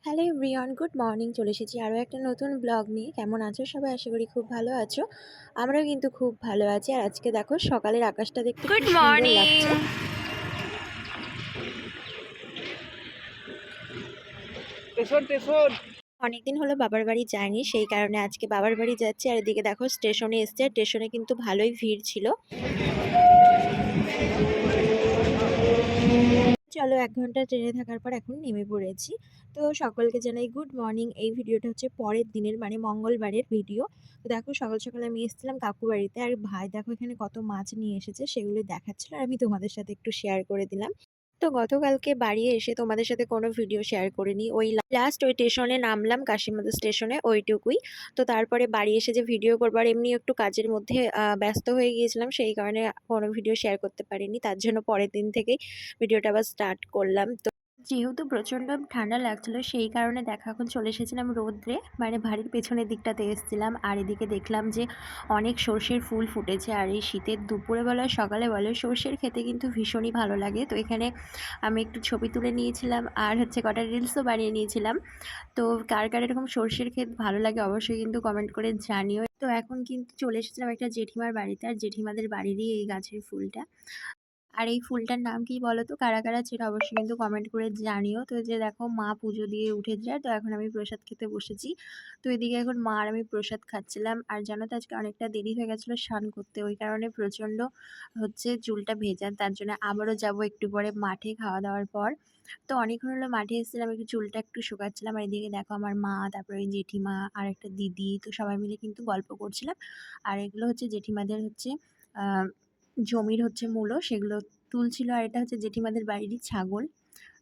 Hello everyone, good morning. চলে এসেছি আরও একটা নতুন ব্লগ নিয়ে। কেমন আছো সবাই? আশা করি খুব ভালো আছো। আমরাও কিন্তু খুব ভালো আছি। আর আজকে দেখো সকালের আকাশটা দেখতে কি গুড সুন্দর মর্নিং। লাগছে। অনেকদিন হলো বাবার বাড়ি যায়নি, সেই কারণে আজকে বাবার বাড়ি যাচ্ছি। আর এদিকে দেখো স্টেশনে এসছে, স্টেশনে কিন্তু ভালোই ভিড় ছিল। চলো, ১ ঘন্টা ট্রেনে থাকার পর এখন নেমে পড়েছি। তো সকলকে জানাই গুড মর্নিং। এই ভিডিওটা হচ্ছে পরের দিনের মানে মঙ্গলবারের ভিডিও। তো দেখো সকাল সকাল আমি এসেছিলাম কাকু বাড়িতে, আর ভাই দেখো এখানে কত মাছ নিয়ে এসেছে সেগুলো দেখাচ্ছিল, আর আমি তোমাদের সাথে একটু শেয়ার করে দিলাম। তো গতকালকে বাড়ি এসে তোমাদের সাথে কোনো ভিডিও শেয়ার করিনি। ওই লাস্ট ওই স্টেশনে নামলাম, কাশিমাদা স্টেশনে, ওইটুকুই। তো তারপরে বাড়ি এসে যে ভিডিও করবো, আর এমনি একটু কাজের মধ্যে ব্যস্ত হয়ে গিয়েছিলাম, সেই কারণে কোনো ভিডিও শেয়ার করতে পারিনি। তার জন্য পরের দিন থেকেই ভিডিওটা আবার স্টার্ট করলাম। তো যেহেতু প্রচণ্ড ঠান্ডা লাগছিল, সেই কারণে দেখা এখন চলে এসেছিলাম রোদ্রে, মানে বাড়ির পেছনের দিকটাতে এসেছিলাম। আর এদিকে দেখলাম যে অনেক সর্ষের ফুল ফুটেছে। আর এই শীতের দুপুরে বলো সকালে বলো, সর্ষের খেতে কিন্তু ভীষণই ভালো লাগে। তো এখানে আমি একটু ছবি তুলে নিয়েছিলাম, আর হচ্ছে কটা রিলসও বানিয়ে নিয়েছিলাম। তো কার কার এরকম সর্ষের ক্ষেত ভালো লাগে অবশ্যই কিন্তু কমেন্ট করে জানিও। তো এখন কিন্তু চলে এসেছিলাম একটা জেঠিমার বাড়িতে, আর জেঠিমাদের বাড়িরই এই গাছের ফুলটা। আর এই ফুলটার নাম কি বলো তো? কারা কারা চেনো অবশ্যই কিন্তু কমেন্ট করে জানিও। তো যে দেখো মা পুজো দিয়ে উঠে যায়, তো এখন আমি প্রসাদ খেতে বসেছি। তো এদিকে এখন মা আর আমি প্রসাদ খাচ্ছিলাম। আর জানো তো আজকে অনেকটা দেরি হয়ে গেছিলো স্নান করতে, ওই কারণে প্রচণ্ড হচ্ছে চুলটা ভেজা। তার জন্য আবারও যাব একটু পরে মাঠে খাওয়া দাওয়ার পর। তো অনেকক্ষণ হলো মাঠে এসেছিলাম, একটু চুলটা একটু শুকাচ্ছিলাম। আর এদিকে দেখো আমার মা, তারপরে ওই জেঠিমা আর একটা দিদি, তো সবাই মিলে কিন্তু গল্প করছিলাম। আর এগুলো হচ্ছে জেঠিমাদের হচ্ছে জমির হচ্ছে মূলো, সেগুলো তুলছিল। আর এটা হচ্ছে জেঠিমাদের বাড়িরই ছাগল।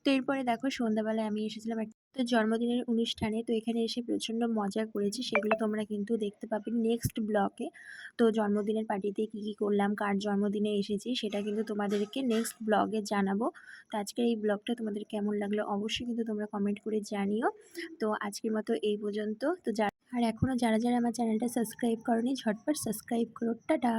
তো এরপরে দেখো সন্ধ্যাবেলায় আমি এসেছিলাম একটা জন্মদিনের অনুষ্ঠানে। তো এখানে এসে প্রচণ্ড মজা করেছি, সেগুলো তোমরা কিন্তু দেখতে পাবে নেক্সট ব্লগে। তো জন্মদিনের পার্টিতে কী কী করলাম, কার জন্মদিনে এসেছি, সেটা কিন্তু তোমাদেরকে নেক্সট ব্লগে জানাবো। তো আজকের এই ব্লগটা তোমাদের কেমন লাগলো অবশ্যই কিন্তু তোমরা কমেন্ট করে জানিও। তো আজকের মতো এই পর্যন্ত। তো আর এখনও যারা যারা আমার চ্যানেলটা সাবস্ক্রাইব করনি, ঝটপট সাবস্ক্রাইব করো। টাটা।